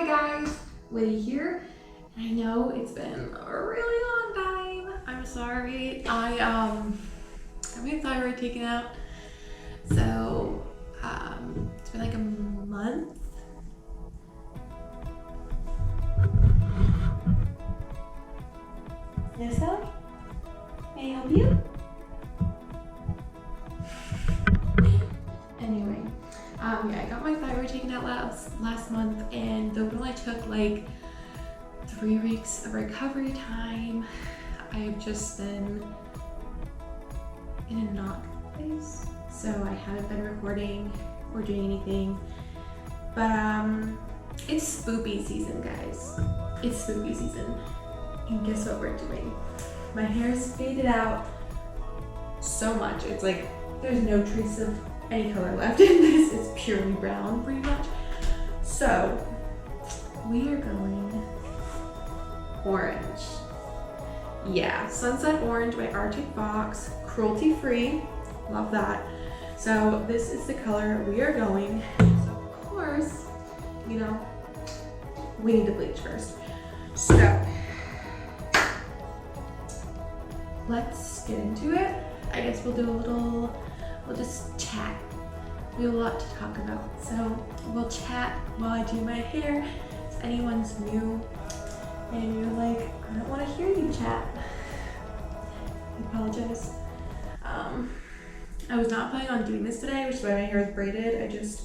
Hi guys, Liddy here. I know it's been a really long time. I'm sorry. I got my thyroid taken out. So it's been like a month. Yes, sir? May I help you? Anyway, yeah, I got my thyroid taken out last month, and though it only took like 3 weeks of recovery time, I've just been in a not good place. So I haven't been recording or doing anything. But it's spoopy season, guys. It's spoopy season. And guess what we're doing? My hair's faded out so much. It's like there's no trace of any color left in this. It's purely brown pretty much. So we are going orange. Yeah, Sunset Orange by Arctic Fox, cruelty free. Love that. So this is the color we are going. So of course, you know, we need to bleach first. So let's get into it. I guess we'll just chat. We have a lot to talk about. So we'll chat while I do my hair. If anyone's new and you're like, I don't want to hear you chat, I apologize. I was not planning on doing this today, which is why my hair is braided.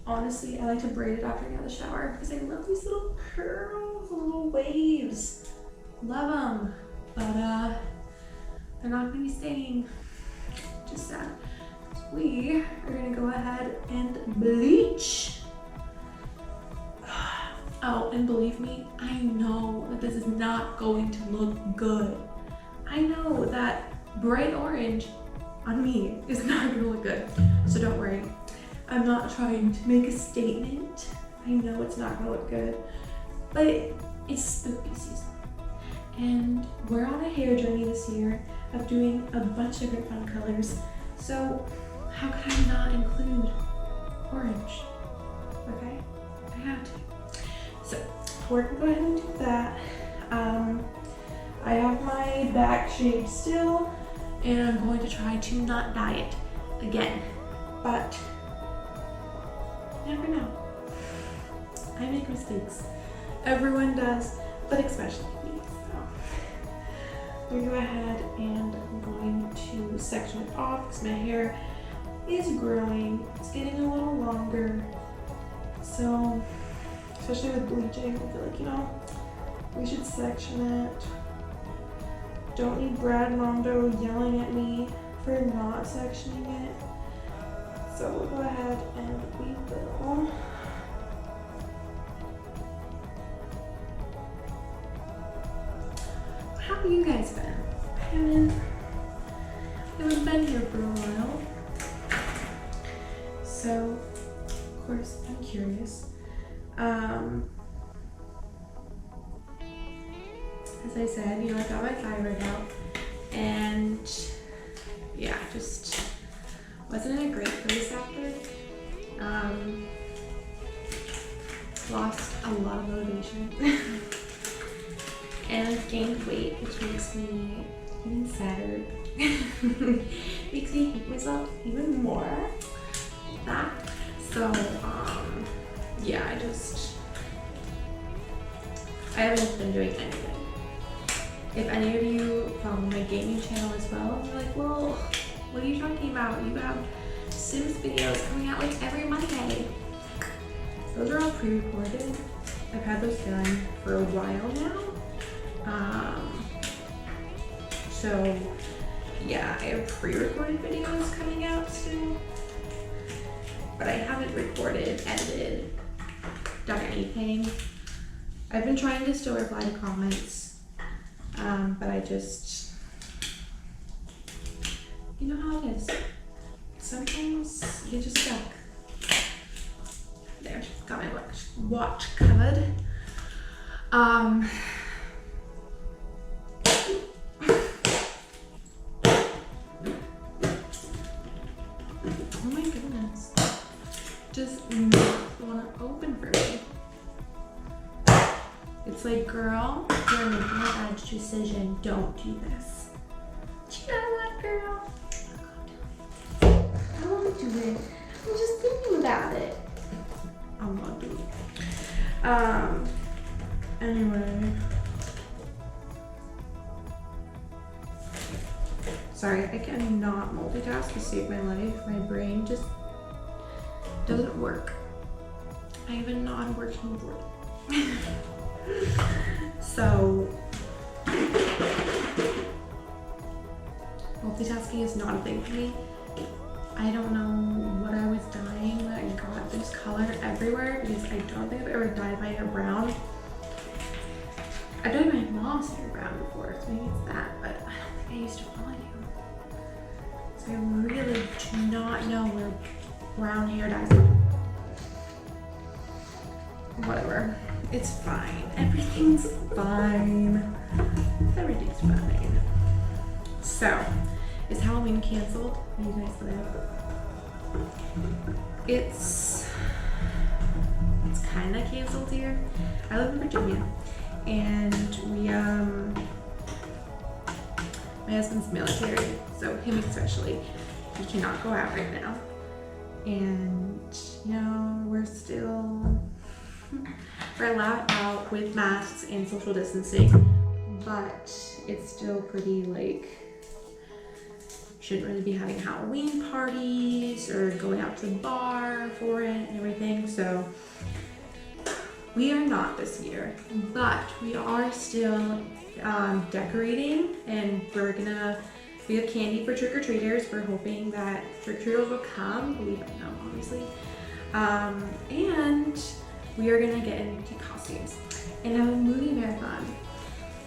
Honestly, I like to braid it after getting out of the shower because I love these little curls, little waves. Love them, but they're not gonna be staying. Just sad. We are gonna go ahead and bleach. Oh, and believe me, I know that this is not going to look good. I know that bright orange on me is not gonna look good. So don't worry. I'm not trying to make a statement. I know it's not gonna look good, but it's spooky season. And we're on a hair journey this year of doing a bunch of different fun colors. So how could I not include orange? Okay, I have to. So we're gonna go ahead and do that. I have my back shaved still, and I'm going to try to not dye it again, but you never know. I make mistakes. Everyone does, but especially me. So we go ahead and I'm going to section it off because my hair is growing. It's getting a little longer. So, especially with bleaching, I feel like, you know, we should section it. Don't need Brad Mondo yelling at me for not sectioning it. So we'll go ahead and we will. How have you guys been? I haven't been here for a while. So, of course, I'm curious. As I said, you know, I got my thyroid out, and yeah, just wasn't in a great place after. Lost a lot of motivation and gained weight, which makes me even sadder. Makes me hate myself even more. That. So, yeah, I haven't been doing anything. If any of you follow my gaming channel as well, you're like, well, what are you talking about? You have Sims videos coming out like every Monday. Those are all pre-recorded. I've had those done for a while now. So yeah, I have pre-recorded videos coming out soon, but I haven't recorded, edited, done anything. I've been trying to still reply to comments, but I just, you know how it is. Sometimes you just stuck. There, got my watch covered. Oh my goodness. Just not want to open for me. It's like, girl, you're making a bad decision. Don't do this. You know what, girl? I won't do it. I'm just thinking about it. I'm gonna do it. Anyway. Sorry, I cannot multitask to save my life. My brain just doesn't work. I have a non-working brain. So, multitasking is not a thing for me. I don't know what I was dyeing that I got this color everywhere because I don't think I've ever dyed my hair brown. I've dyed my mom's hair brown before, so maybe it's that, but I don't think I used to want to. So I really do not know where brown hair dyes go. Whatever. It's fine. Everything's fine. Everything's fine. So, is Halloween canceled? You guys live? It's kind of canceled here. I live in Virginia, and my husband's military, so him especially, he cannot go out right now. And we're allowed out with masks and social distancing, but it's still pretty shouldn't really be having Halloween parties or going out to the bar for it and everything. So we are not this year, but we are still decorating, and we have candy for trick-or-treaters. We're hoping that trick-or-treaters will come, but we don't know, obviously. And we are gonna get into costumes and have a movie marathon.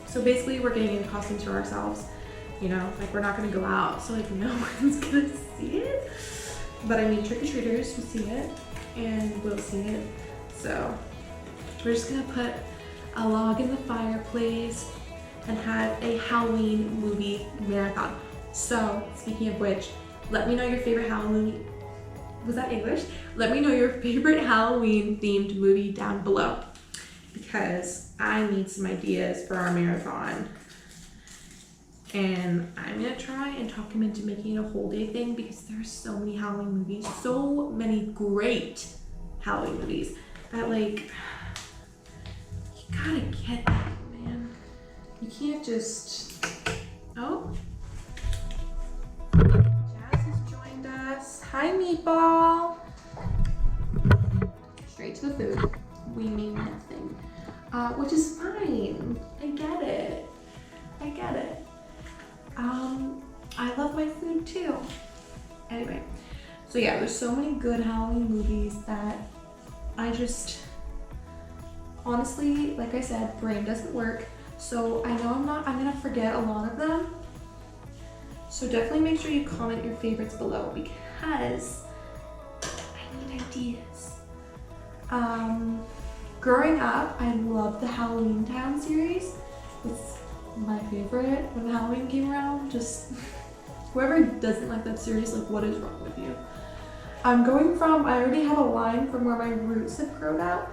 So basically we're getting into costumes for ourselves, we're not gonna go out, so no one's gonna see it. But I mean, trick-or-treaters will see it, and we'll see it. So we're just gonna put a log in the fireplace and have a Halloween movie marathon. So speaking of which, let me know your favorite Halloween. Was that English? Let me know your favorite Halloween themed movie down below, because I need some ideas for our marathon. And I'm gonna try and talk him into making it a whole day thing, because there's so many Halloween movies, so many great Halloween movies that you gotta get that, man. You can't just, oh. Jazz has joined us. Hi, Meatball. Straight to the food. We mean nothing. Which is fine. I get it. I love my food too. Anyway, so yeah, there's so many good Halloween movies that I just, honestly, like I said, brain doesn't work. So I know I'm gonna forget a lot of them. So definitely make sure you comment your favorites below, because I need ideas. Growing up, I loved the Halloween Town series. It's my favorite when Halloween came around. Just whoever doesn't like that series, what is wrong with you? I already have a line from where my roots have grown out.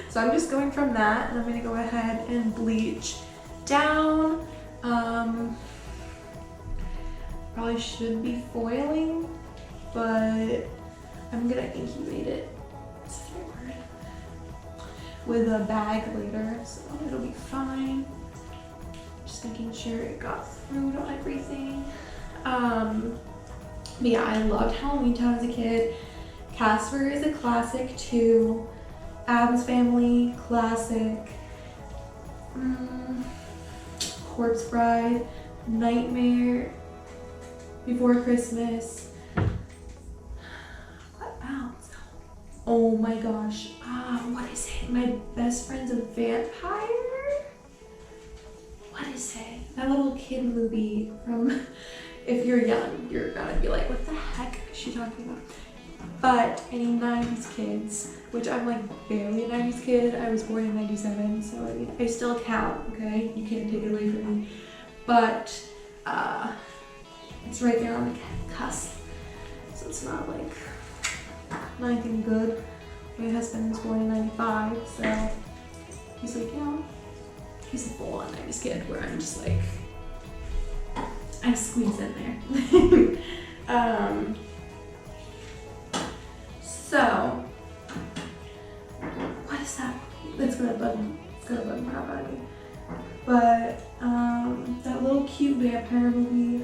So I'm just going from that, and I'm gonna go ahead and bleach down. Probably should be foiling, but I'm gonna incubate it. Is that a word? With a bag later, so it'll be fine. Just making sure it got through to everything. But yeah, I loved Halloween Town as a kid. Casper is a classic too. Addams Family, classic. Corpse Bride, Nightmare Before Christmas. What else? Oh my gosh. What is it? My Best Friend's a Vampire? What is it? That little kid movie from, if you're young, you're gonna be like, what the heck is she talking about? But any 90s kids, which I'm barely a 90s kid. I was born in 97, so I mean, I still count, okay? You can't take it away from me. But it's right there on the cusp. So it's not anything good. My husband's born in 95, so he's like, you know, he's a full-on 90s kid where I'm just like, I squeeze in there. So, what is that? It's gonna bug me. It's gonna bug my crap out of me. But, that little cute vampire movie,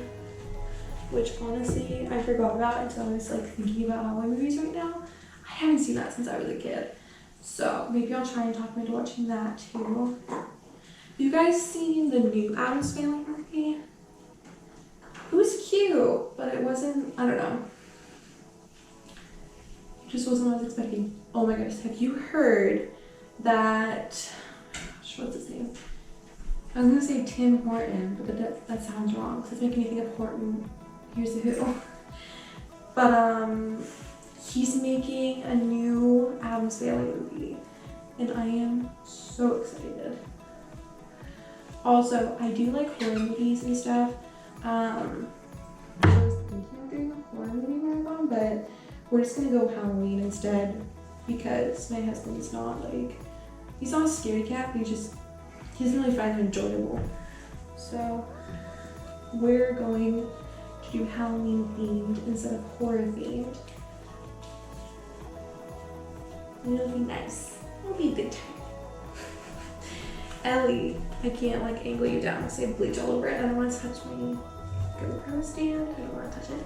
which honestly I forgot about until I was like thinking about Halloween movies right now. I haven't seen that since I was a kid. So maybe I'll try and talk me into watching that too. Have you guys seen the new Addams Family movie? It was cute, but it wasn't, I don't know. It just wasn't what I was expecting. Oh my goodness, have you heard that, what's his name? I was gonna say Tim Horton, but that sounds wrong, because it's making me think of Horton, Here's the Who. But he's making a new Addams Family movie, and I am so excited. Also, I do like horror movies and stuff. I was thinking of doing a horror movie marathon, but we're just gonna go Halloween instead, because my husband's not like, he's not a scaredy cat, but he doesn't really find them enjoyable. So we're going to do Halloween themed instead of horror themed. It'll be nice. It'll be a good time. Ellie, I can't like angle you down because I have bleach all over it. I don't want to touch my GoPro stand. I don't want to touch it.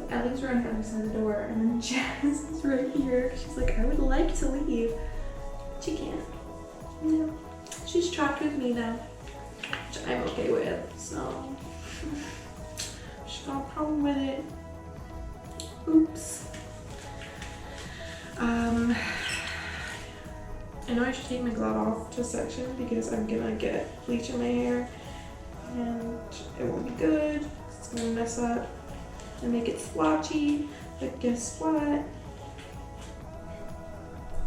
Ellie's right on the other side of the door, and then Jazz is right here. She's like, I would like to leave. She can't. No. She's trapped with me now, which I'm okay with, so she's got a problem with it. Oops. I know I should take my glove off to section because I'm gonna get bleach in my hair and it won't be good. It's gonna mess up and make it splotchy, but guess what? I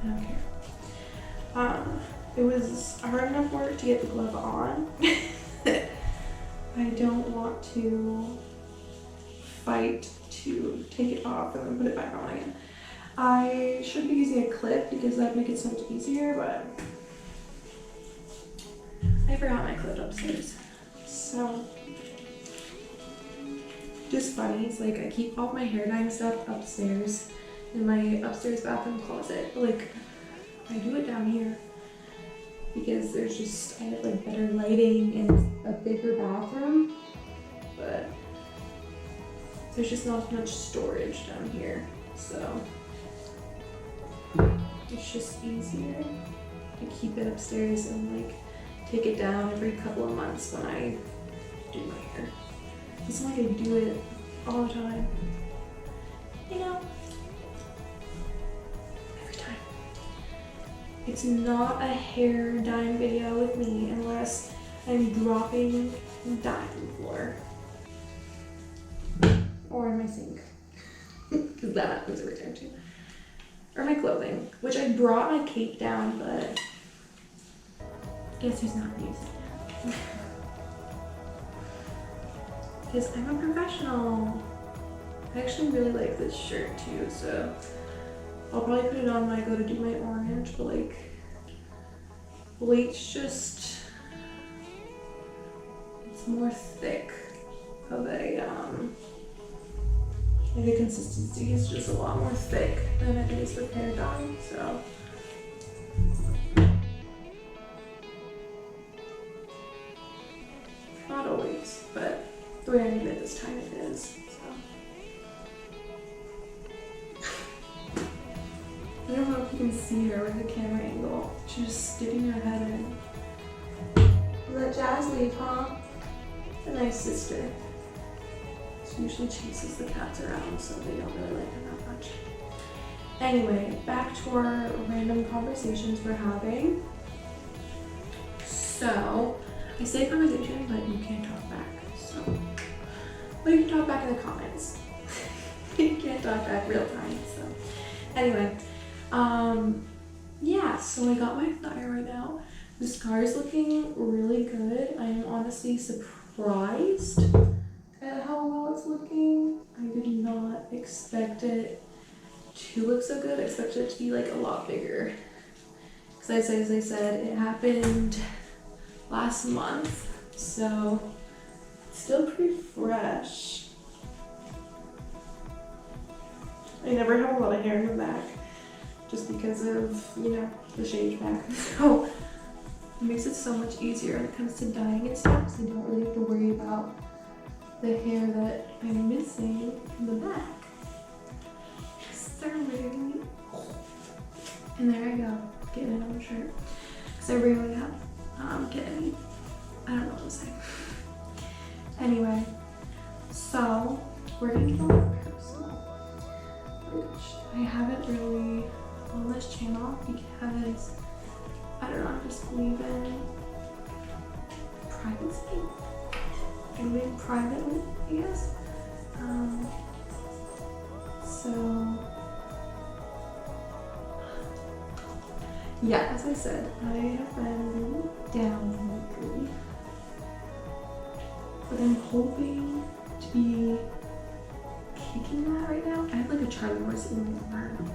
don't care. It was hard enough work to get the glove on. I don't want to fight to take it off and then put it back on again. I should be using a clip because that'd make it so much easier, but I forgot my clip upstairs. So, just funny, it's like I keep all my hair dyeing stuff upstairs in my upstairs bathroom closet, but like I do it down here because I have like better lighting and a bigger bathroom, but there's just not much storage down here, so it's just easier to keep it upstairs and like take it down every couple of months when I do my hair. It's not like I do it all the time, you know, every time. It's not a hair dyeing video with me unless I'm dropping dye on the floor or in my sink, because that happens every time too. Or my clothing, which I brought my cape down, but guess who's not using it? Because I'm a professional. I actually really like this shirt too, so I'll probably put it on when I go to do my orange, but like bleach just, it's more thick of a like the consistency is just a lot more thick than it is with hair dye, so. Not always, but the way I made it this time it is, so. I don't know if you can see her with the camera angle. She's just sticking her head in. Let Jazz leave, huh? A nice sister. She usually chases the cats around, so they don't really like her that much. Anyway, back to our random conversations we're having. So, I say conversation, but you can't talk back, so. Well, you can talk back in the comments. You can't talk back real time, so. Anyway, yeah, so I got my thigh right now. The scar is looking really good. I am honestly surprised at how well it's looking. I did not expect it to look so good. I expected it to be like a lot bigger. Because as I said, it happened last month, so it's still pretty fresh. I never have a lot of hair in the back just because of, you know, the shaved back. So it makes it so much easier when it comes to dyeing and stuff, so you don't really have to worry about the hair that I'm missing in the back. So really, and there I go, getting it on the shirt. Because I really have get any, I don't know what to say. Anyway, so we're gonna get a little personal, which I haven't really on this channel because I don't know, I just believe in privacy. And being privately, I guess. So yeah, as I said, I have been really down lately, but I'm hoping to be kicking that right now. I have like a Charlie horse in my arm.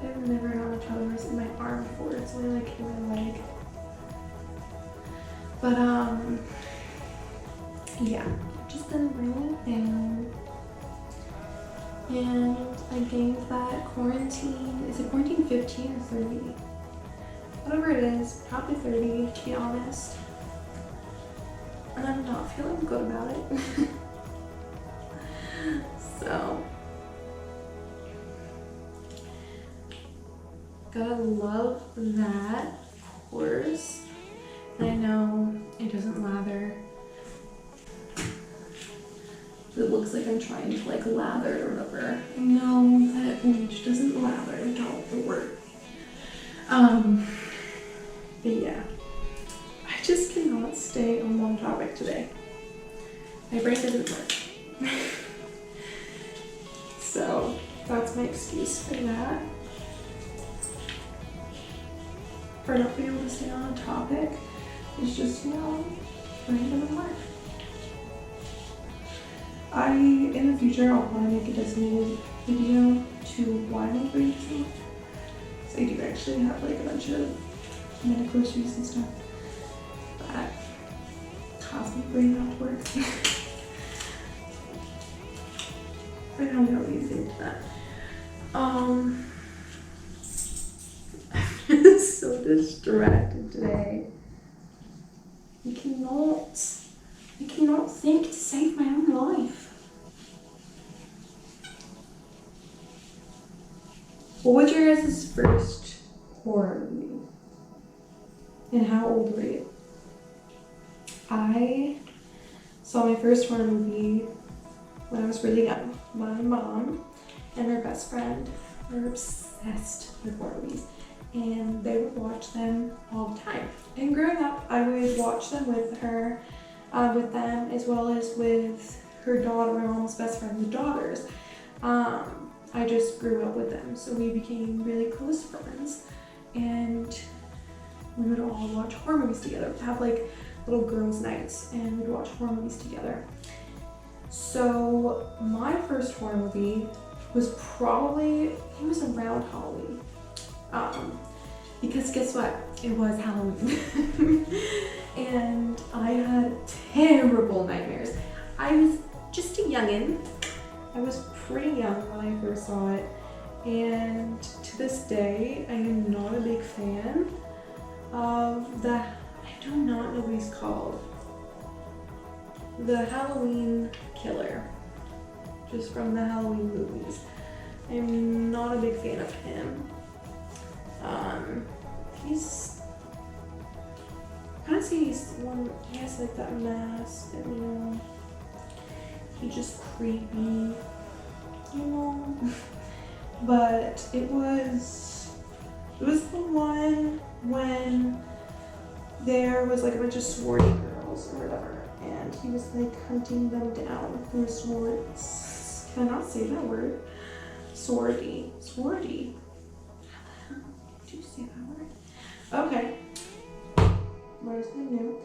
I've never had a Charlie horse in my arm before. It's only like in my leg. But yeah, just been really down. And I gained that quarantine, is it quarantine 15 or 30? Whatever it is, probably 30 to be honest. And I'm not feeling good about it. So, gotta love that, of course. And I know it doesn't lather. It looks like I'm trying to like lather it or whatever. I know that bleach doesn't lather, don't worry. But yeah, I just cannot stay on one topic today. My brain doesn't work. So that's my excuse for that. For not being able to stay on a topic. It's just, you know, random life. In the future, I'll probably make a designated video to why I'm breathing so much. So I do actually have like a bunch of medical issues and stuff that cause me brain not to work. I don't know what you think of that. I'm just so distracted today. I cannot think to save my own life. What was your guys' first horror movie? And how old were you? I saw my first horror movie when I was really young. My mom and her best friend were obsessed with horror movies, and they would watch them all the time. And growing up, I would watch them with her, with them, as well as with her daughter, my mom's best friend's daughters. I just grew up with them, so we became really close friends, and we would all watch horror movies together. We'd have like little girls' nights, and we'd watch horror movies together. So my first horror movie was probably, it was around Halloween. Because guess what? It was Halloween. And I had terrible nightmares. I was just a youngin'. I was pretty young when I first saw it. And to this day, I am not a big fan of the, I do not know what he's called. The Halloween killer. Just from the Halloween movies. I'm not a big fan of him. He's, I kind of see he's one, he has like that mask and, you know, he's just creepy, you know. But it was the one when there was like a bunch of swordy girls or whatever, and he was like hunting them down with their swords. Can I not say that word? Swordy. Swordy. How the hell do you say that word? Okay. Learn something new.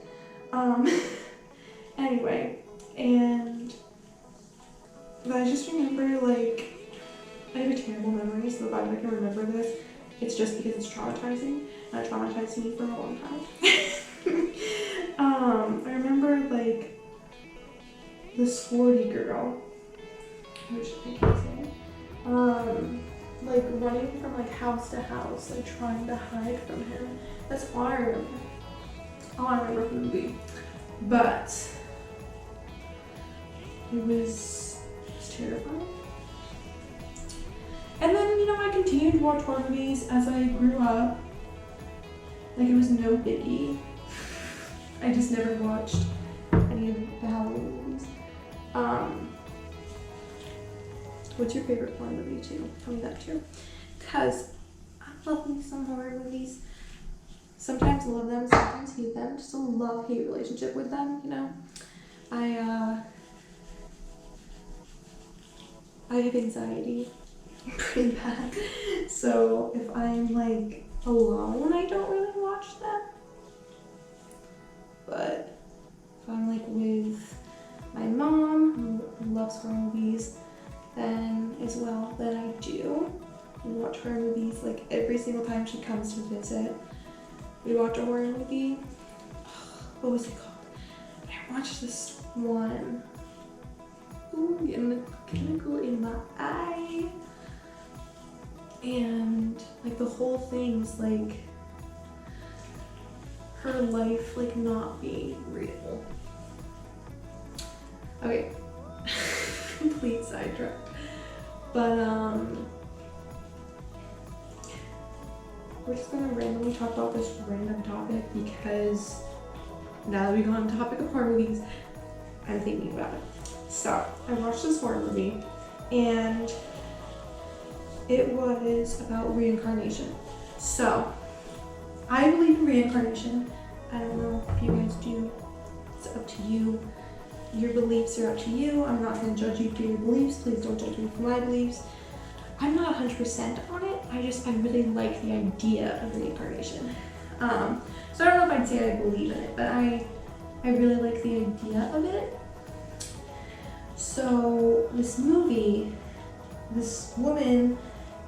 Anyway, and I just remember like I have a terrible memory, so the fact that I can remember this, it's just because it's traumatizing, and it traumatized me for a long time. I remember like the sporty girl, which I can't say, like running from like house to house, like trying to hide from him. That's all I remember. All I remember from the movie. But it was terrifying. And then, you know, I continued to watch horror movies as I grew up. Like, it was no biggie. I just never watched any of the Halloween movies. What's your favorite horror movie too? Tell me that too. Because I love me some horror movies. Sometimes love them, sometimes hate them. Just a love-hate relationship with them, you know? I have anxiety pretty bad. So if I'm like alone, I don't really watch them. But if I'm like with my mom, who loves horror movies, then I do. We watch horror movies like every single time she comes to visit. We watch a horror movie. What was it called? I watched this one. Ooh, getting the chemical in my eye. And like the whole thing's like her life like not being real. Okay, complete sidetrack. But we're just gonna randomly talk about this random topic because now that we got on the topic of horror movies, I'm thinking about it. So I watched this horror movie and it was about reincarnation. So I believe in reincarnation. I don't know if you guys do. It's up to you. Your beliefs are up to you. I'm not going to judge you for your beliefs. Please don't judge me for my beliefs. I'm not 100% on it. I really like the idea of reincarnation. So I don't know if I'd say I believe in it, but I really like the idea of it. So this movie, this woman,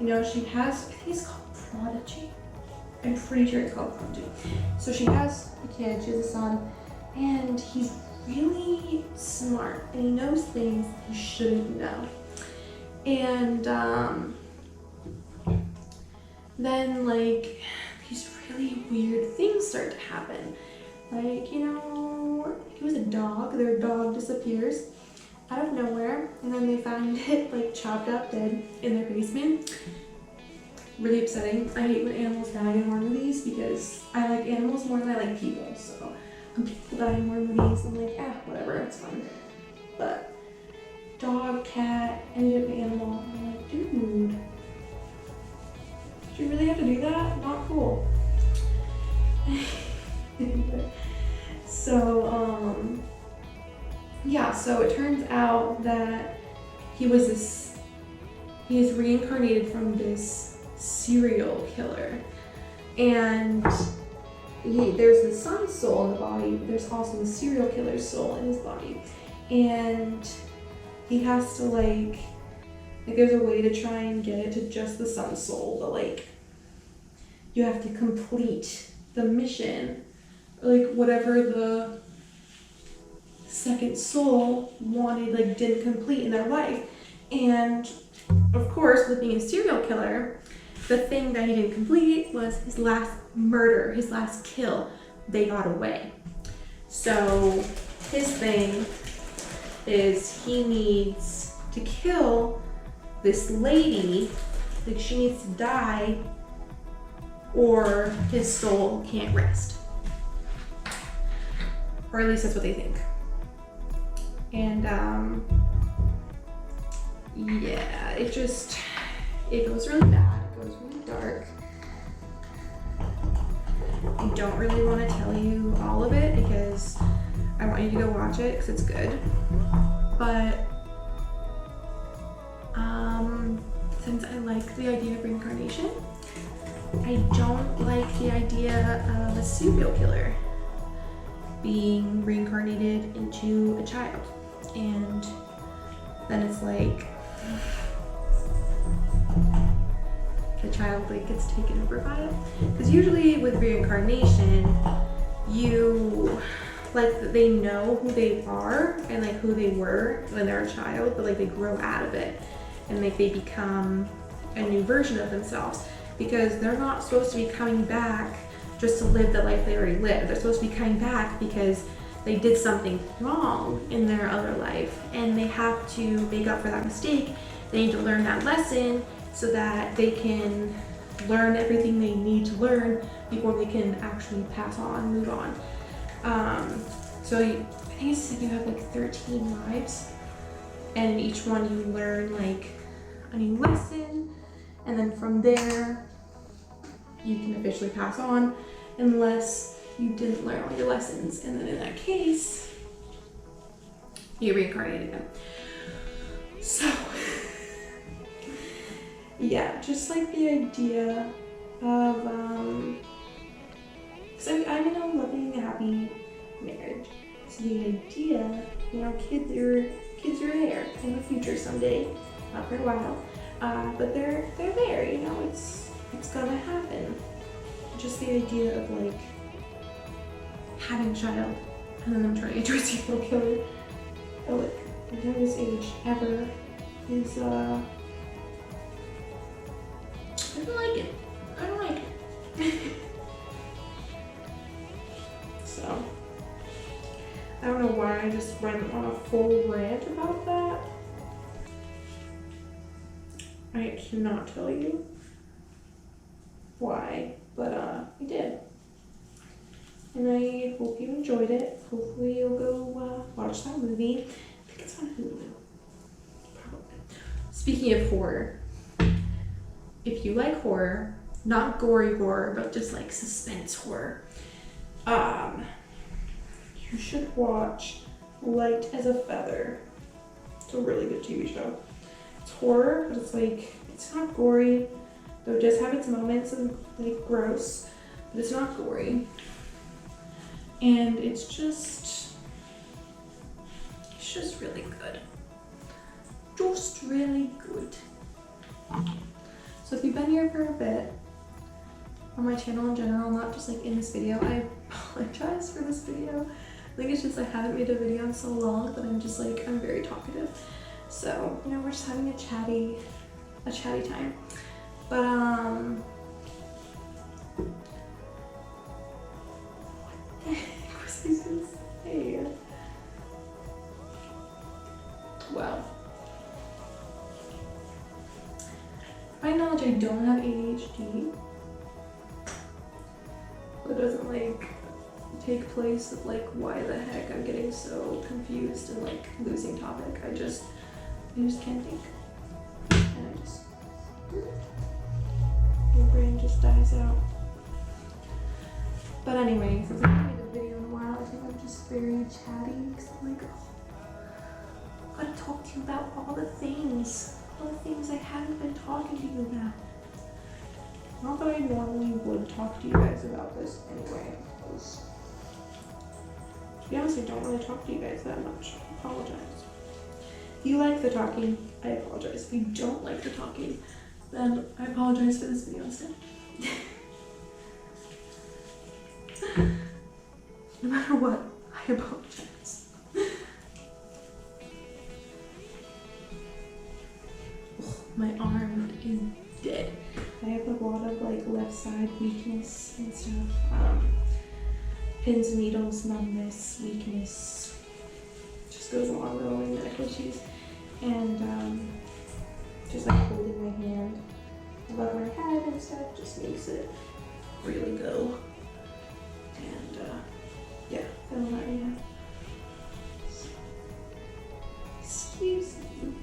you know, she has, I think it's called Prodigy. I'm pretty sure it's called Prodigy. So she has a kid, she has a son, and he's really smart, and he knows things he shouldn't know. And then like these really weird things start to happen. Like, you know, it was a dog, their dog disappears out of nowhere, and then they find it like chopped up dead in their basement. Really upsetting. I hate when animals die in horror movies because I like animals more than I like people. So when people die in horror movies, I'm like, whatever, it's fun. But dog, cat, any different animal, I'm like, dude, did you really have to do that? Not cool. So yeah, so it turns out that he is reincarnated from this serial killer, and there's the son's soul in the body, but there's also the serial killer's soul in his body, and he has to like there's a way to try and get it to just the son's soul, but like you have to complete the mission, or like whatever the second soul wanted, like didn't complete in their life. And of course, with being a serial killer, the thing that he didn't complete was his last murder, his last kill. They got away. So his thing is he needs to kill this lady, like she needs to die, or his soul can't rest. Or at least that's what they think. And yeah, it goes really bad, it goes really dark. I don't really want to tell you all of it because I want you to go watch it because it's good. But since I like the idea of reincarnation, I don't like the idea of a serial killer being reincarnated into a child. And then it's like, the child like gets taken over by it. Because usually with reincarnation, you like they know who they are and like who they were when they're a child, but like they grow out of it and like they become a new version of themselves, because they're not supposed to be coming back just to live the life they already lived. They're supposed to be coming back because they did something wrong in their other life and they have to make up for that mistake. They need to learn that lesson so that they can learn everything they need to learn before they can actually pass on, move on. So I think it's like you have like 13 lives, and in each one you learn like a new lesson, and then from there you can officially pass on unless you didn't learn all your lessons, and then in that case you reincarnate again. So yeah, just like the idea of so I'm in a loving, happy marriage. So the idea, you know, kids are there in the future someday, not for a while, but they're there. You know, it's gonna happen. Just the idea of like having a child and then them turning into a serial killer, at like the youngest age ever, is I don't like it. I don't like it. So, I don't know why I just went on a full rant about that. I cannot tell you why, but I did. And I hope you enjoyed it. Hopefully you'll go watch that movie. I think it's on Hulu. Probably. Speaking of horror, if you like horror, not gory horror, but just like suspense horror, you should watch Light as a Feather. It's a really good TV show. It's horror, but it's like, it's not gory, though it does have its moments of like gross, but it's not gory. And it's just really good. Just really good. So if you've been here for a bit, on my channel in general, not just like in this video, I apologize for this video. I think it's just I haven't made a video in so long that I'm just like, I'm very talkative. So, you know, we're just having a chatty time. But what the heck was I gonna say? Well, by knowledge, I don't have ADHD. It doesn't like take place of like why the heck I'm getting so confused and like losing topic. I just can't think, and your brain just dies out. But anyway, since I haven't made a video in a while, I think I'm just very chatty because I'm like, oh, I gotta talk to you about all the things I haven't been talking to you about. Not that I normally would talk to you guys about this anyway, because to be honest, I don't really talk to you guys that much. I apologize. If you like the talking, I apologize. If you don't like the talking, then I apologize for this video instead. No matter what, I apologize. My arm is dead. I have a lot of like left side weakness and stuff. Pins, needles, numbness, weakness. Just goes along with all my medical issues. And just like holding my hand above my head and stuff just makes it really go. And yeah, feel that, yeah. Excuse me.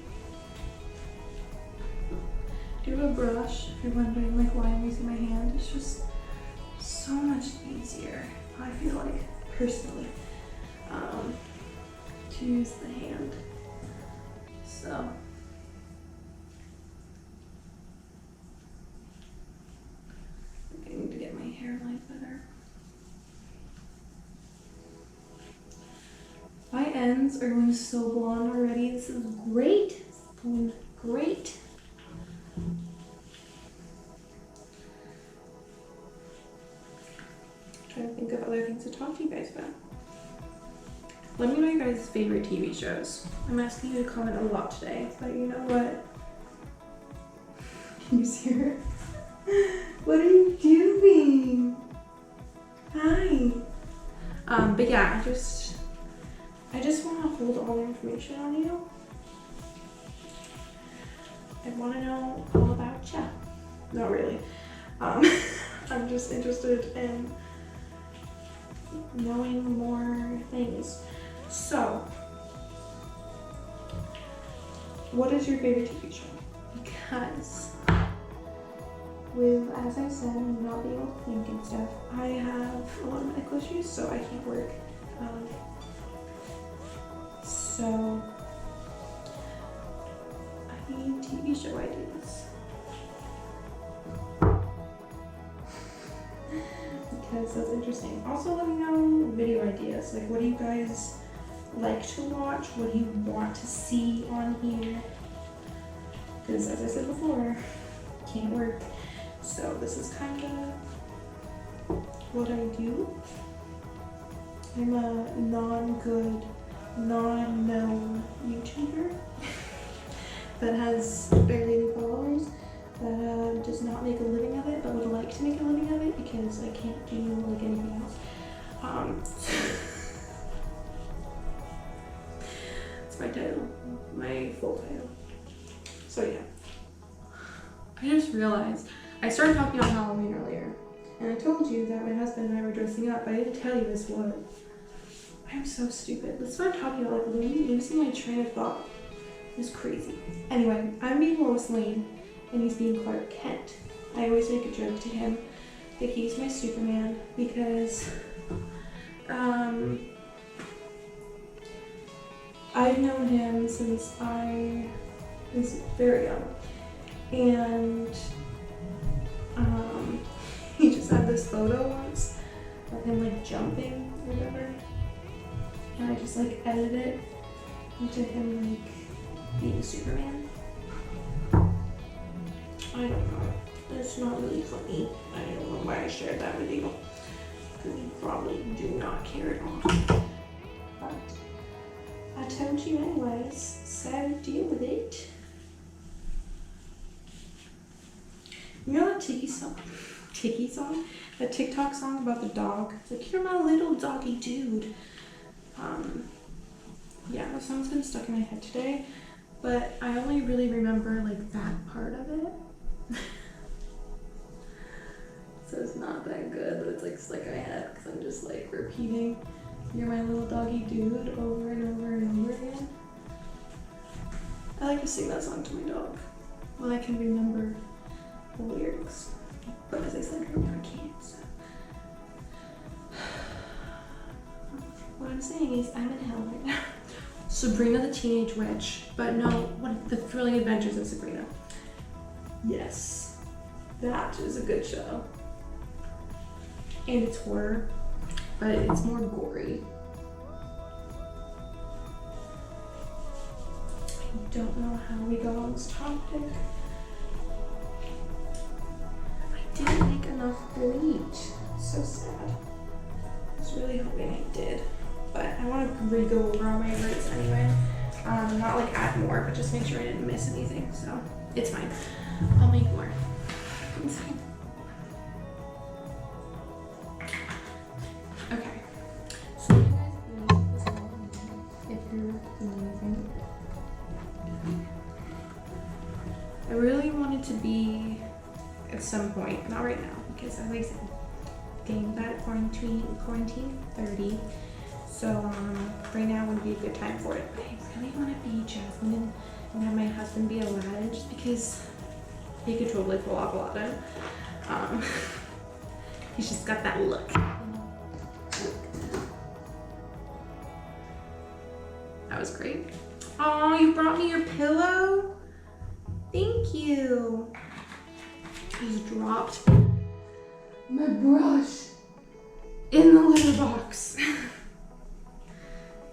Do you have a brush if you're wondering like why I'm using my hand? It's just so much easier, I feel like, personally, to use the hand. So I need to get my hairline better. My ends are going so blonde already. This is great. It's going great. trying to think of other things to talk to you guys about. Let me know your guys' favorite TV shows. I'm asking you to comment a lot today, but you know what? Can you see her? What are you doing? Hi. But yeah, I just want to hold all the information on you. I want to know all about you. Not really. I'm just interested in knowing more things. So, what is your favorite TV show? Because with, as I said, not being able to think and stuff, I have a lot of medical issues, so I can't work. So I need TV show ideas. Because that's interesting. Also, let me know video ideas. Like, what do you guys like to watch? What do you want to see on here? Because as I said before, can't work. So this is kind of what I do. I'm a non-good, non-known YouTuber that has barely any followers, that does not make a living of it, but would like to make a living of it because I can't do like anything else. It's my title, my full title. So yeah, I just realized I started talking on Halloween earlier, and I told you that my husband and I were dressing up, but I didn't tell you this was. I'm so stupid. Let's start talking about, like, losing my train of thought. It's crazy. Anyway, I'm being Lois Lane, and he's being Clark Kent. I always make a joke to him that he's my Superman because I've known him since I was very young, and he just had this photo once of him like jumping or whatever, and I just like edited it into him like being Superman. I don't know. It's not really funny. I don't know why I shared that with you. Because you probably do not care at all. But I told you anyways, so deal with it. You know that Tiki song? That TikTok song about the dog? It's like, you're my little doggy dude. Yeah, that song's been stuck in my head today. But I only really remember like that part of it. So it's not that good, but it's like stuck in my head because I'm just like repeating "you're my little doggy dude" over and over and over again. I like to sing that song to my dog when I can remember the lyrics. But as I said earlier, I can't. So what I'm saying is I'm in hell right now. Sabrina the Teenage Witch, but no, what, The Thrilling Adventures of Sabrina. Yes, that is a good show. And it's horror, but it's more gory. I don't know how we got on this topic. I didn't make enough bleach. So sad. I was really hoping I did. But I want to re-go over all my roots anyway. Not like add more, but just make sure I didn't miss anything. So it's fine. I'll make more. It's fine. Okay. So you guys leave this alone if you're amazing. I really wanted to be at some point, not right now, because as I said, getting that quarantine 30. So right now would be a good time for it. But I really want to be Jasmine and have my husband be Aladdin, just because he could totally pull off Aladdin. He's just got that look. That was great. Oh, you brought me your pillow? Thank you. I just dropped my brush in the litter box.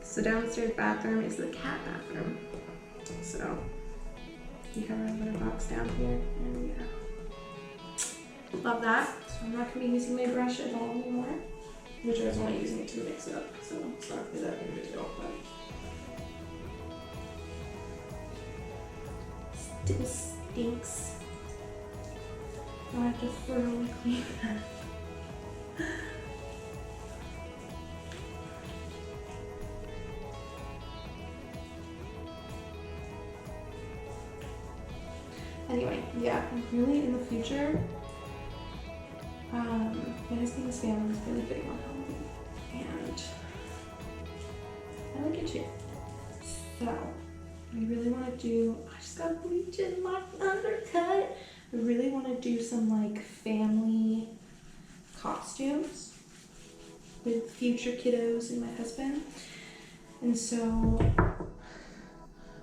So downstairs bathroom is the cat bathroom. So you have our litter box down here, and yeah. Love that. So I'm not gonna be using my brush at all anymore. which I was only using it to mix it up, so it's not really that big of a deal, but still stinks. I have to thoroughly clean that. Anyway, yeah, really in the future, my husband's family is really big on Halloween, and I like it too. So, I really want to do, I just got to bleach in my undercut. I really want to do some like family costumes with future kiddos and my husband. And so,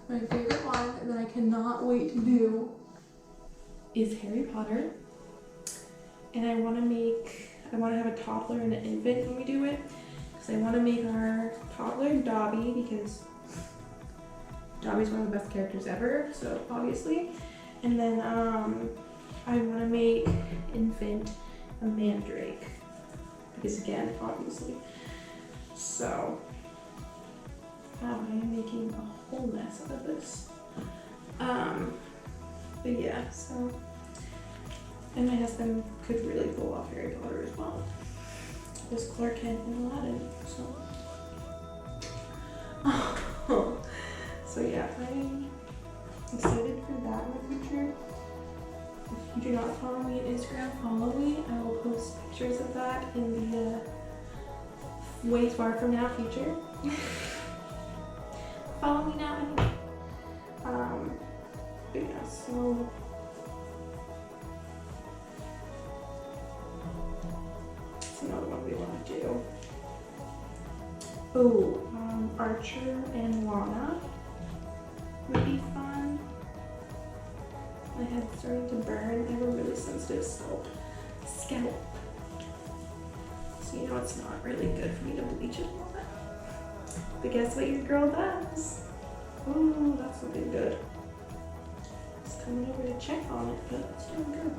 my favorite one that I cannot wait to do is Harry Potter. And I want to have a toddler and an infant when we do it. Because I want to make our toddler Dobby, because Dobby's one of the best characters ever, so obviously. And then I want to make infant a Mandrake, because again, obviously. So I am making a whole mess out of this. But yeah, so, and my husband could really pull off Harry Potter as well. There's Clark Kent and Aladdin, so. So yeah, I'm excited for that in the future. If you do not follow me on Instagram, follow me. I will post pictures of that in the way far from now future. Follow me now anyway. But yeah, so it's another one we want to do. Oh, Archer and Lana would be fun. My head's starting to burn. I have a really sensitive scalp. So you know it's not really good for me to bleach it a lot. But guess what your girl does? Oh, that's looking good. Just coming over to check on it, but it's doing good.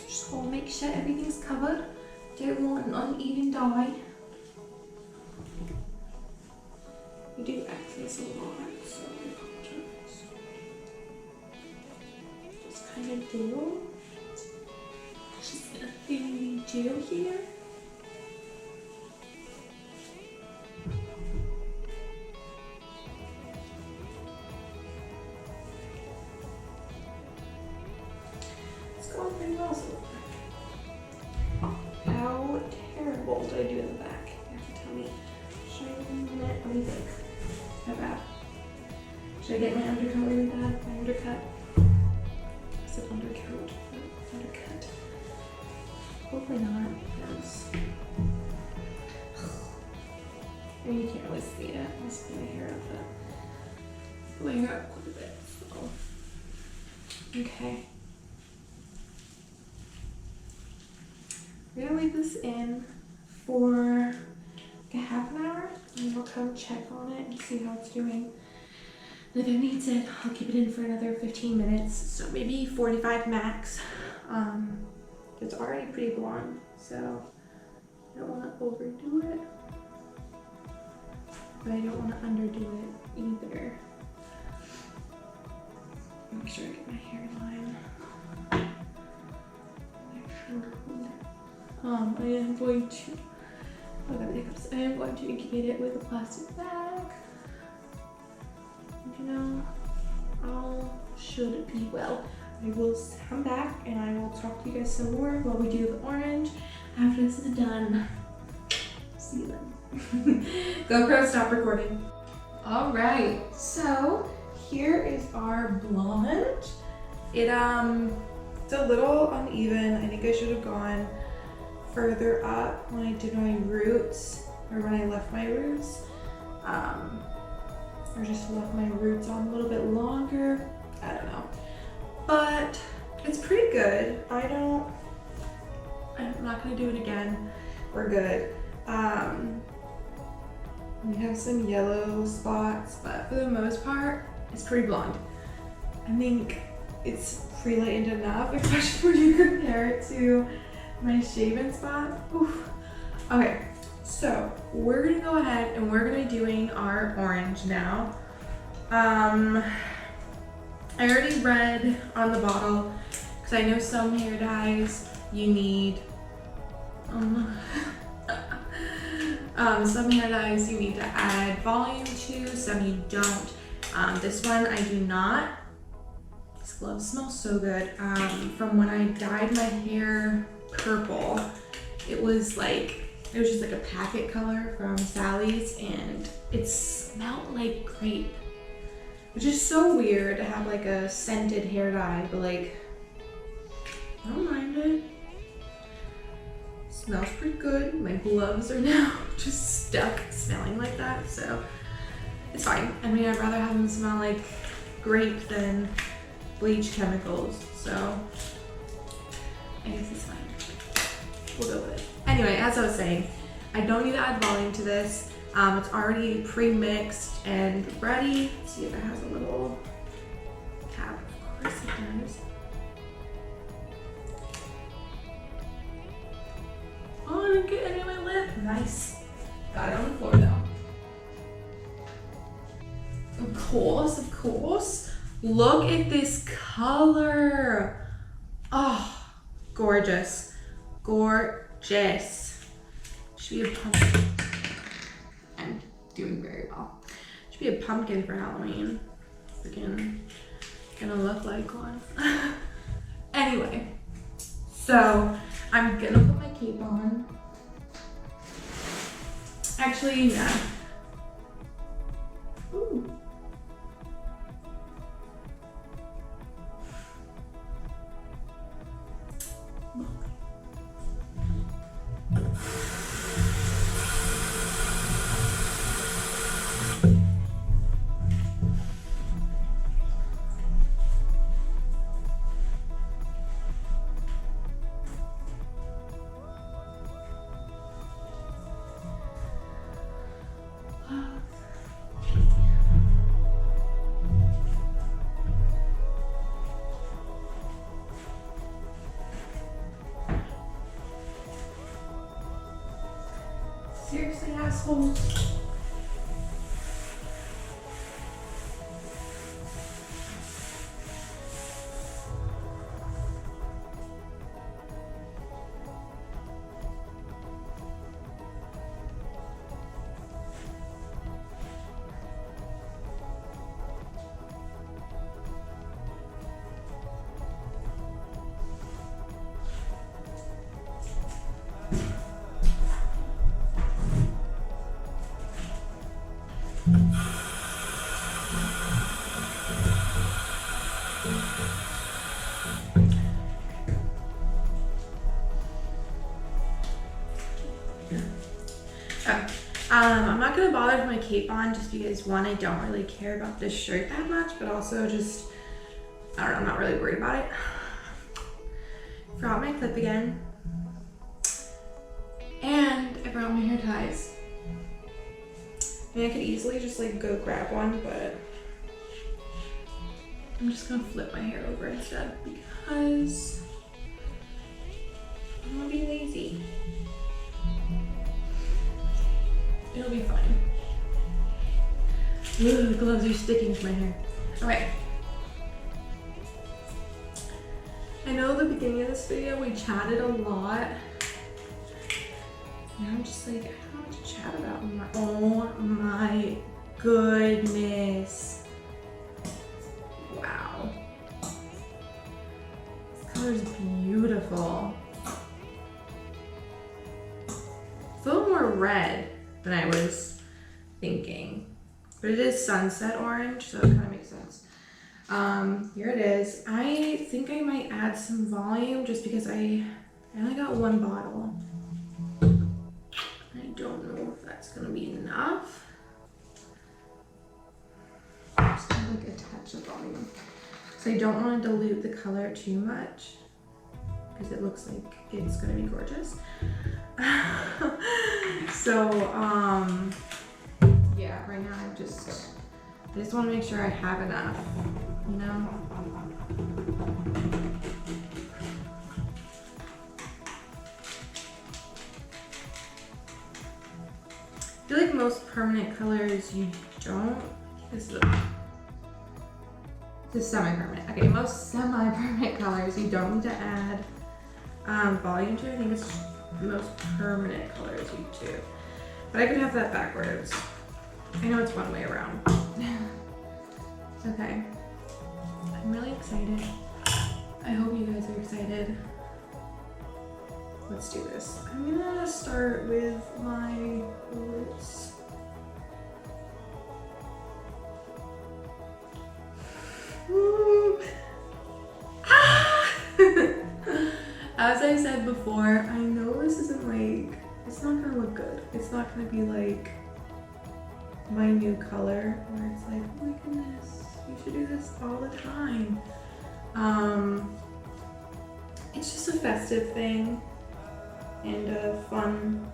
Just gonna make sure everything's covered. Don't want an uneven dye. We do access a lot, so I apologize. Just kind of do. Just gonna thinly do here. It's going pretty well so far. How terrible did I do in the back? You have to tell me. What do you think? How bad? Should I get my undercut really bad? My undercut? I said undercoat. Undercut. Hopefully not, because I mean, you can't really see it. I just put my hair up that. Put my hair up quite a bit. So. Okay. We're gonna leave this in for like a half an hour, and we'll come check on it and see how it's doing. And if it needs it, I'll keep it in for another 15 minutes, so maybe 45 max. It's already pretty blonde, so I don't want to overdo it, but I don't want to underdo it either. Make sure I get my hairline. I am going to. I got the hiccups. I am going to incubate it with a plastic bag. And, you know, all should be well. I will come back and I will talk to you guys some more while we do the orange after this is done. See you then. GoPro, stop recording. All right, so here is our blonde. It's a little uneven. I think I should have gone further up when I did my roots, or when I left my roots, or just left my roots on a little bit longer. I don't know, but it's pretty good. I'm not gonna do it again. We're good. We have some yellow spots, but for the most part, it's pretty blonde. I think it's pre-lightened enough, especially when you compare it to my shaven spot. Oof. Okay, so we're gonna go ahead and we're gonna be doing our orange now. I already read on the bottle, because I know some hair dyes you need, some hair dyes you need to add volume to, some you don't. This one I do not. This glove smells so good. From when I dyed my hair purple, it was just like a packet color from Sally's, and it smelled like grape, which is so weird to have like a scented hair dye, but like, I don't mind it. Smells pretty good. My gloves are now just stuck smelling like that, so it's fine. I mean, I'd rather have them smell like grape than bleach chemicals, so I guess it's fine. We'll go with it. Anyway, as I was saying, I don't need to add volume to this. It's already pre-mixed and ready. Let's see if it has a little cap. Of course it does. Oh, I didn't get any on my lip. Nice. Got it on the floor though. Of course, of course. Look at this color. Oh, gorgeous. Gorgeous. Should be a pumpkin. I'm doing very well. Should be a pumpkin for Halloween. Freaking gonna look like one. Anyway, so I'm gonna put my cape on. Actually, yeah. Ooh. Seriously, assholes. I'm not gonna bother with my cape on just because, one, I don't really care about this shirt that much, but also just, I don't know, I'm not really worried about it. Forgot my clip again. And I brought my hair ties. I mean, I could easily just like go grab one, but I'm just gonna flip my hair over instead because I'm gonna be lazy. It'll be fine. Ooh, the gloves are sticking to my hair. Okay. I know at the beginning of this video we chatted a lot. And I'm just like, I don't know what to chat about anymore. Oh my goodness. Wow. This color's beautiful. It's a little more red than I was thinking. But it is sunset orange, so it kind of makes sense. Here it is. I think I might add some volume just because I only got one bottle. I don't know if that's gonna be enough. Just kind of like a touch of volume. So I don't want to dilute the color too much because it looks like it's gonna be gorgeous. So, right now. I just want to make sure I have enough, you know? I feel like most permanent colors you don't. This is semi-permanent. Okay, most semi-permanent colors you don't need to add volume to. I think it's most permanent colors you do. But I could have that backwards. I know it's one way around. Okay. I'm really excited. I hope you guys are excited. Let's do this. I'm gonna start with my roots. Ah! As I said before, I know this isn't like, it's not gonna look good. It's not gonna be like my new color where it's like, oh my goodness, you should do this all the time. It's just a festive thing and a fun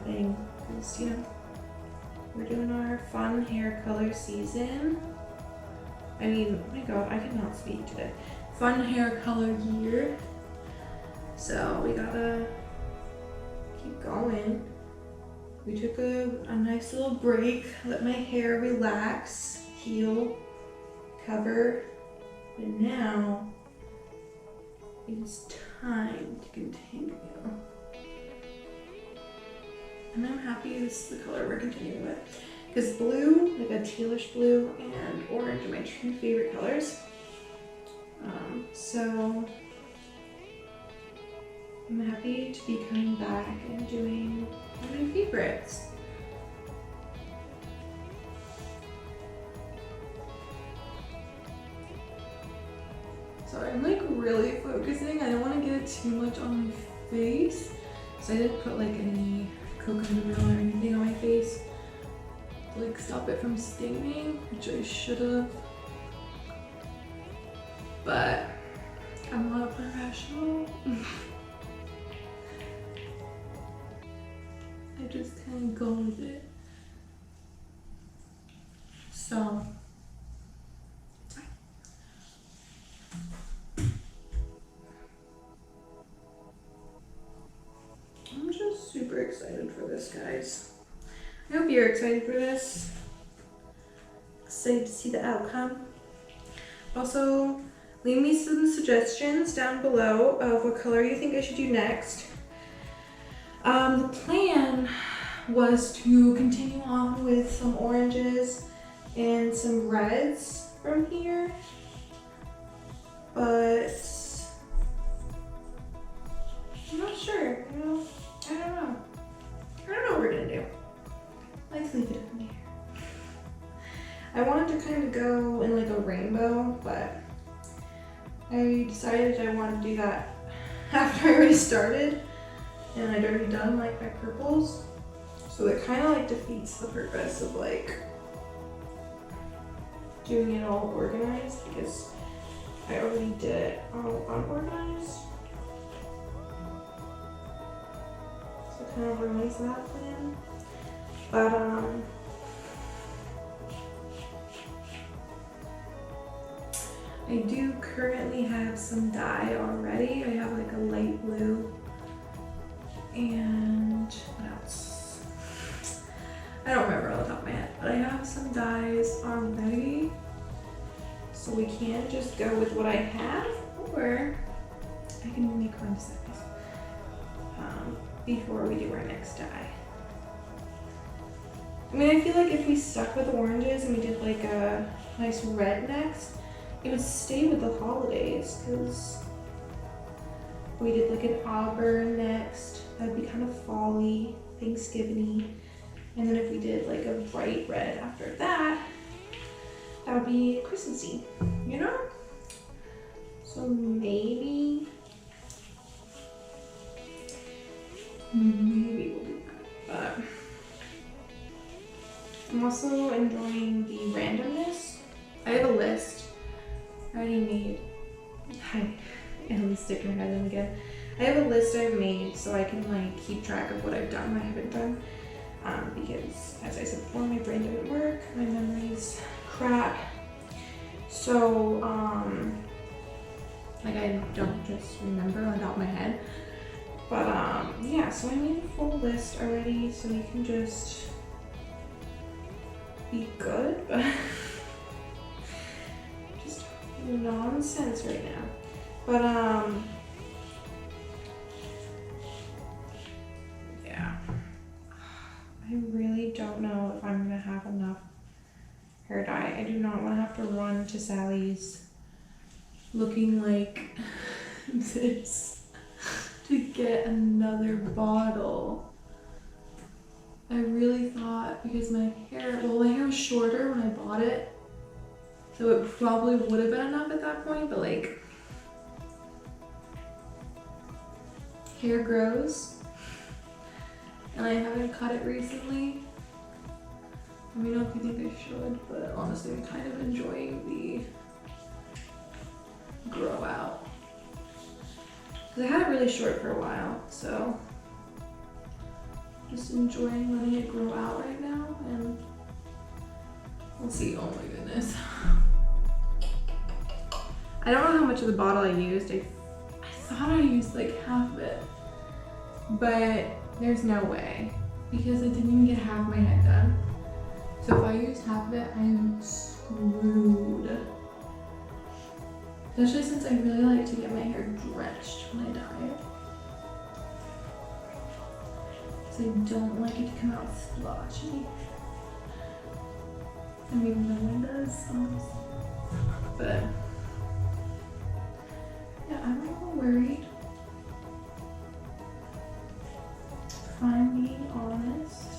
thing, because you know, we're doing our fun hair color season. I mean, oh my god, I cannot speak today. Fun hair color year. So we gotta keep going. We took a nice little break, let my hair relax, heal, cover, and now it's time to continue. And I'm happy this is the color we're continuing with. Because blue, like a tealish blue, and orange are my two favorite colors. So I'm happy to be coming back and doing one of my favorites. So I'm like really focusing. I don't want to get too much on my face. So I didn't put like any coconut oil or anything on my face to like stop it from stinging, which I should have. But I'm not a professional. I just kind of go with it. So I'm just super excited for this, guys. I hope you're excited for this. Excited to see the outcome. Also, leave me some suggestions down below of what color you think I should do next. The plan was to continue on with some oranges and some reds from here, but I'm not sure, you know, I don't know what we're gonna do. Let's leave it up in the air. I wanted to kind of go in like a rainbow, but I decided I wanted to do that after I already started and I'd already done like my purples. So it kind of like defeats the purpose of like doing it all organized, because I already did it all unorganized. So it kind of ruins that plan. But I do currently have some dye already. I have like a light blue and what else? I don't remember off the top of my head, but I have some dyes already. So we can just go with what I have, or I can make our own designs before we do our next dye. I mean, I feel like if we stuck with oranges and we did like a nice red next, it would stay with the holidays, because we did like an auburn next, that'd be kind of fall-y, Thanksgiving-y. And then if we did like a bright red after that, that would be Christmassy, you know? So maybe we'll do that. But I'm also enjoying the randomness. I have a list I already made. At least stick your head in again. I have a list I've made so I can like keep track of what I've done, what I haven't done. because as I said before, my brain didn't work, my memory's crap. So, like I don't just remember on top of my head. But yeah, so I made a full list already, so you can just be good, but just nonsense right now. But yeah, I really don't know if I'm gonna have enough hair dye. I do not want to have to run to Sally's looking like this to get another bottle. I really thought, because my hair was shorter when I bought it, so it probably would have been enough at that point, but like, hair grows, and I haven't cut it recently. Let me know if you think I should, but honestly, I'm kind of enjoying the grow out. Because I had it really short for a while, so just enjoying letting it grow out right now, and we'll see. Oh my goodness. I don't know how much of the bottle I used. I thought I used like half of it, but there's no way, because I didn't even get half my head done. So if I use half of it, I am screwed. Especially since I really like to get my hair drenched when I dye it. So I don't like it to come out splotchy. I mean, no one does, honestly. But yeah, I'm a little worried. If I'm being honest,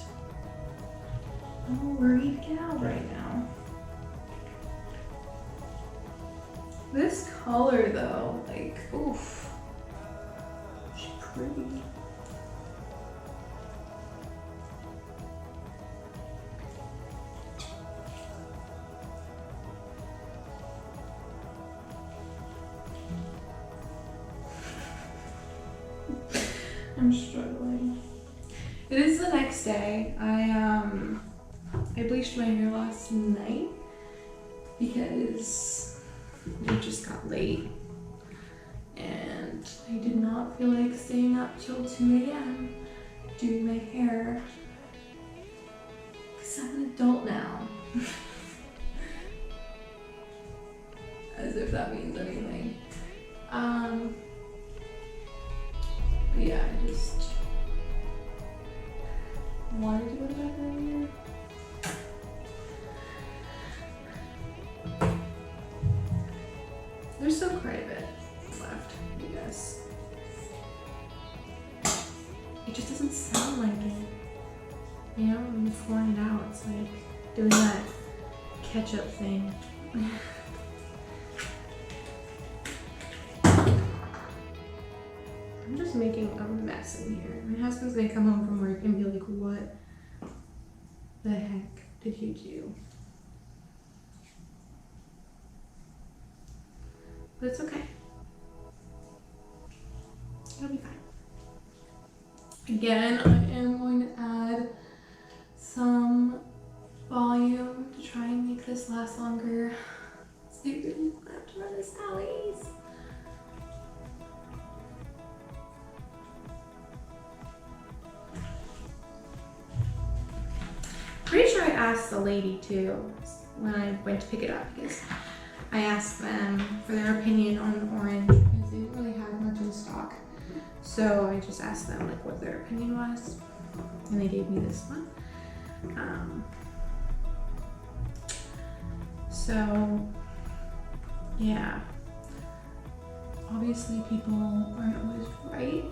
I'm a worried gal right now. This color though, like, oof, she's pretty. I'm struggling. It is the next day. I bleached my hair last night because it just got late and I did not feel like staying up till 2 a.m. doing my hair because I'm an adult now. As if that means anything. But yeah, I just wanted to go to bed earlier. There's still quite a bit left, I guess. It just doesn't sound like it. You know, when you pouring it out, it's like doing that ketchup thing. I'm just making a mess in here. My husband's gonna come home from work and be like, what the heck did you do? But it's okay. It'll be fine. Again, I am going to add some volume to try and make this last longer. So I really have to run to Sally's. Pretty sure I asked the lady too when I went to pick it up, because I asked them for their opinion on orange because they didn't really have much in stock. So I just asked them like what their opinion was, and they gave me this one. So yeah, obviously people aren't always right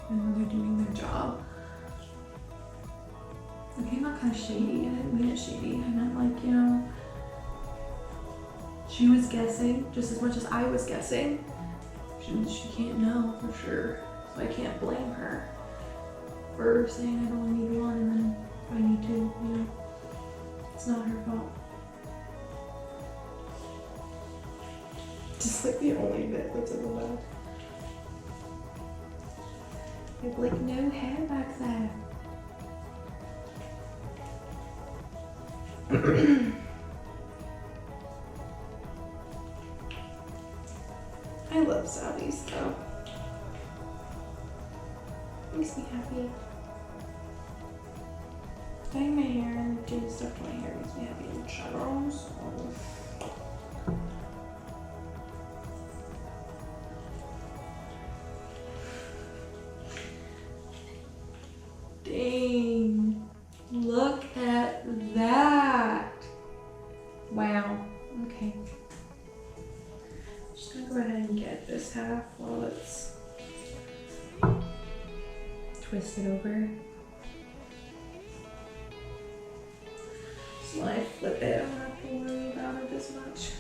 when they're doing their job. It came out kind of shady. I didn't mean it shady. I meant like, you know, she was guessing just as much as I was guessing. She can't know for sure, so I can't blame her for saying I don't need one and then I need to, you know. It's not her fault. Just like the only bit that's in the back. I have like no hair back there. I love Sally's though. Makes me happy. Dyeing my hair and doing stuff to my hair makes me happy in general. So. Dang. Look at that. Wow. Okay. Just gonna go ahead and get this half while it's twisted over. So when I flip it, I don't have to worry about it as much.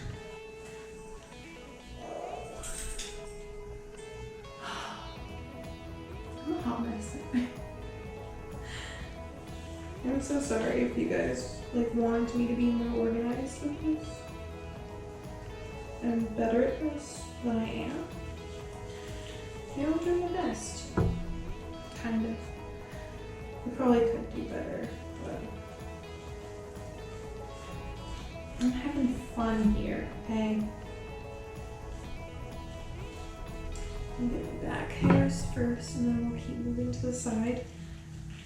I'm a hot mess. I'm so sorry if you guys wanted me to be more organized with this. I'm better at this than I am. You know, I'm doing my best. Kind of. We probably could do better, but I'm having fun here, okay? I'm getting back hairs first and then we'll keep moving to the side.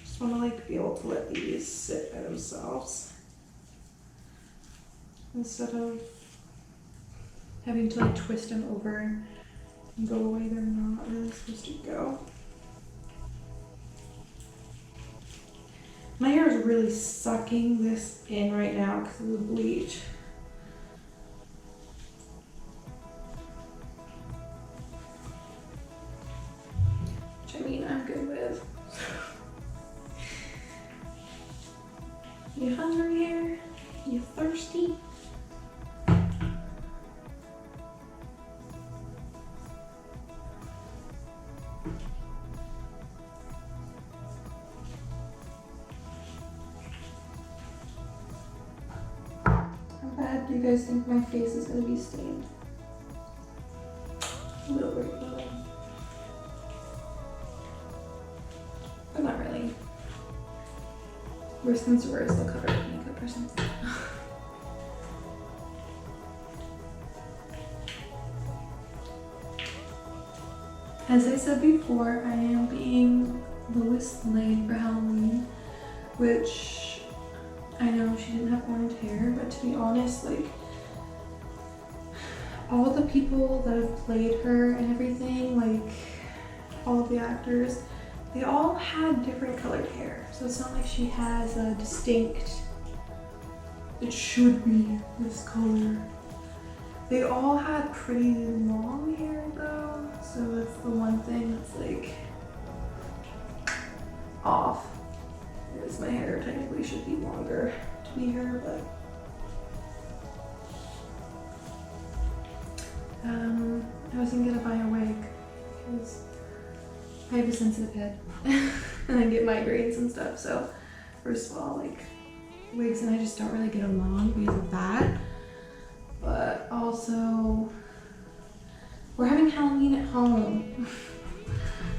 Just want to be able to let these sit by themselves instead of having to twist them over and go away they're not really supposed to go. My hair is really sucking this in right now because of the bleach. Which I mean I'm good with. You hungry here? You thirsty? How bad do you guys think my face is gonna be stained? A little worried about it. But not really. Worst comes to worst, I'll cover it with makeup or something. As I said before, I am being Lois Lane for Halloween, which I know she didn't have orange hair, but to be honest, all the people that have played her and everything, all of the actors, they all had different colored hair. So it's not like she has a distinct, it should be this color. They all had pretty long hair though, so that's the one thing that's off. Is my hair technically should be longer to be her, but I was gonna buy a wig because I have a sensitive head and I get migraines and stuff. So first of all, wigs and I just don't really get along because of that. But also, we're having Halloween at home.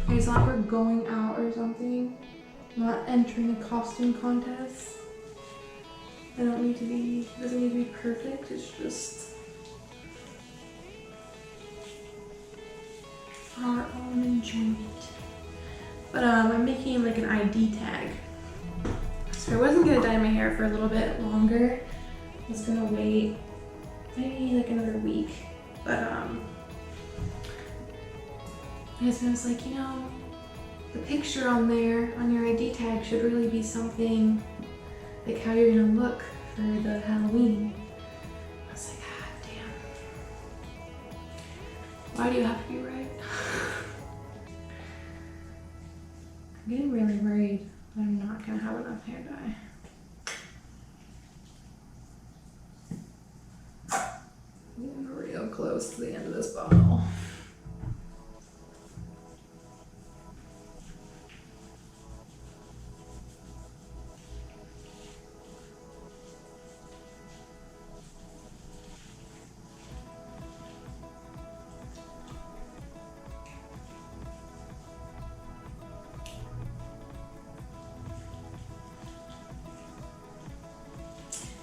It's not like we're going out or something. I'm not entering a costume contest. I don't need to be, it doesn't need to be perfect. It's just our own enjoyment. But I'm making an ID tag. So I wasn't gonna dye my hair for a little bit longer. I was gonna wait maybe another week. But I was like, the picture on there on your ID tag should really be something how you're gonna look for the Halloween. I was like, ah, damn. Why do you have to be right? I'm getting really worried that I'm not gonna have enough hair dye. I'm getting real close to the end of this bottle.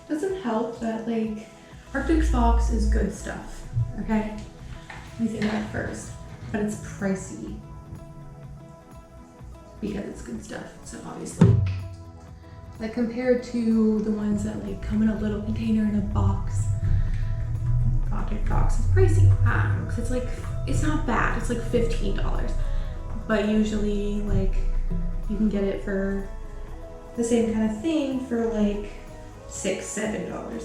Doesn't help that like Arctic Fox is good stuff, okay? Let me say that first. But it's pricey because it's good stuff, so obviously. Like compared to the ones that like come in a little container in a box, Arctic Fox is pricey. Cause it's like, it's not bad, it's like $15. But usually like you can get it for the same kind of thing for like $6-7.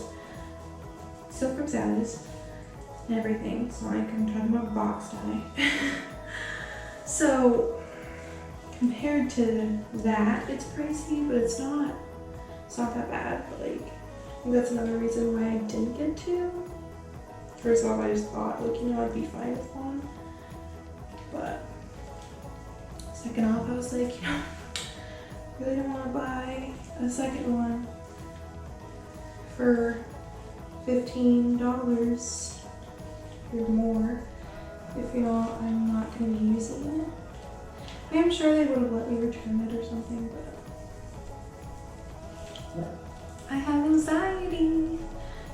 Still from Sally's and everything. It's not like I'm talking about box dye. So compared to that, it's pricey, but it's not that bad. But like, I think that's another reason why I didn't get two. First off, I just thought, like, you know, I'd be fine with one. But second off, I was like, you know, I really don't want to buy a second one for $15 or more if you know I'm not going to be using it. I mean, I'm sure they would have let me return it or something, but I have anxiety,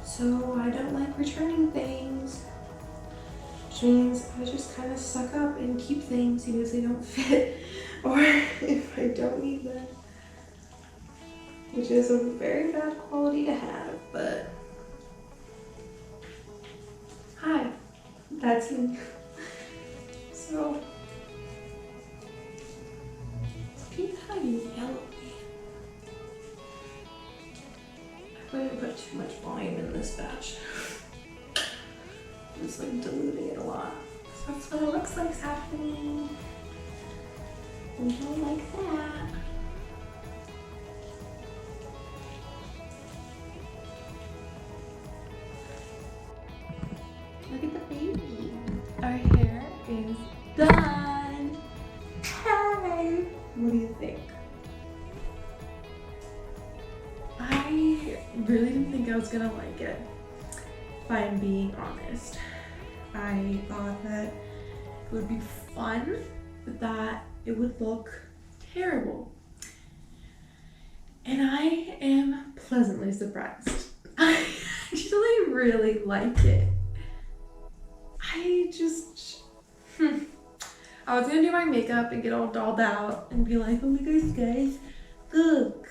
so I don't like returning things, which means I just kind of suck up and keep things even if they don't fit or if I don't need them, which is a very bad quality to have, but hi, that's me. So, look at how you yell at me. I wouldn't put too much volume in this batch. Just like diluting it a lot. So that's what it looks like is happening. We don't like that. Look at the baby. Our hair is done. Hey! What do you think? I really didn't think I was gonna like it, if I'm being honest. I thought that it would be fun, but that it would look terrible. And I am pleasantly surprised. I actually really like it. I was gonna do my makeup and get all dolled out and be like, oh my gosh, guys, look.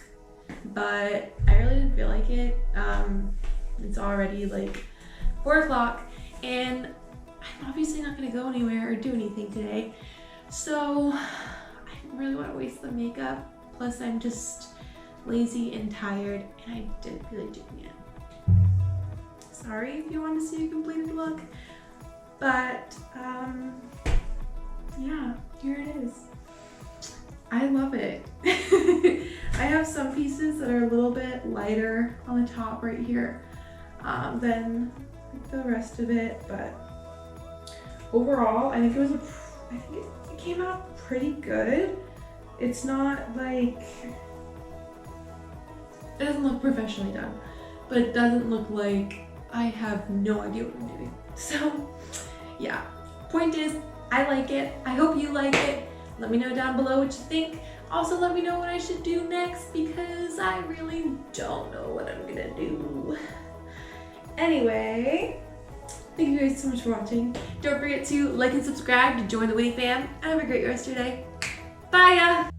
But I really didn't feel like it. It's already like 4 o'clock and I'm obviously not gonna go anywhere or do anything today. So I didn't really want to waste the makeup. Plus I'm just lazy and tired and I didn't feel like doing it. Sorry if you want to see a completed look. But yeah, here it is. I love it. I have some pieces that are a little bit lighter on the top right here than the rest of it, but overall, I think it came out pretty good. It's not like, it doesn't look professionally done, but it doesn't look like I have no idea what I'm doing. So yeah, point is, I like it. I hope you like it. Let me know down below what you think. Also, let me know what I should do next because I really don't know what I'm gonna do. Anyway, thank you guys so much for watching. Don't forget to like and subscribe to join the Witty fam. And have a great rest of your day. Bye!